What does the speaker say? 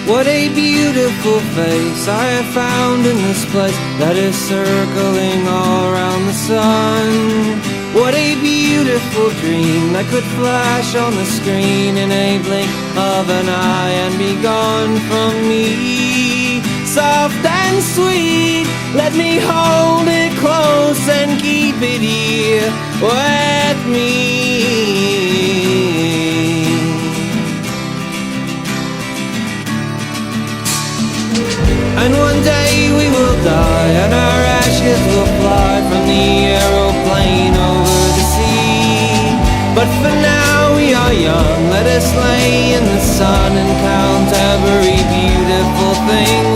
What a beautiful face I have found in this place that is circling all around the sun. What a beautiful dream that could flash on the screen in a blink of an eye and be gone from me. Soft and sweet, let me hold it close and keep it here with me. And one day we will die, and our ashes will fly from the aeroplane over the sea. But for now we are young, let us lay in the sun and count every beautiful thing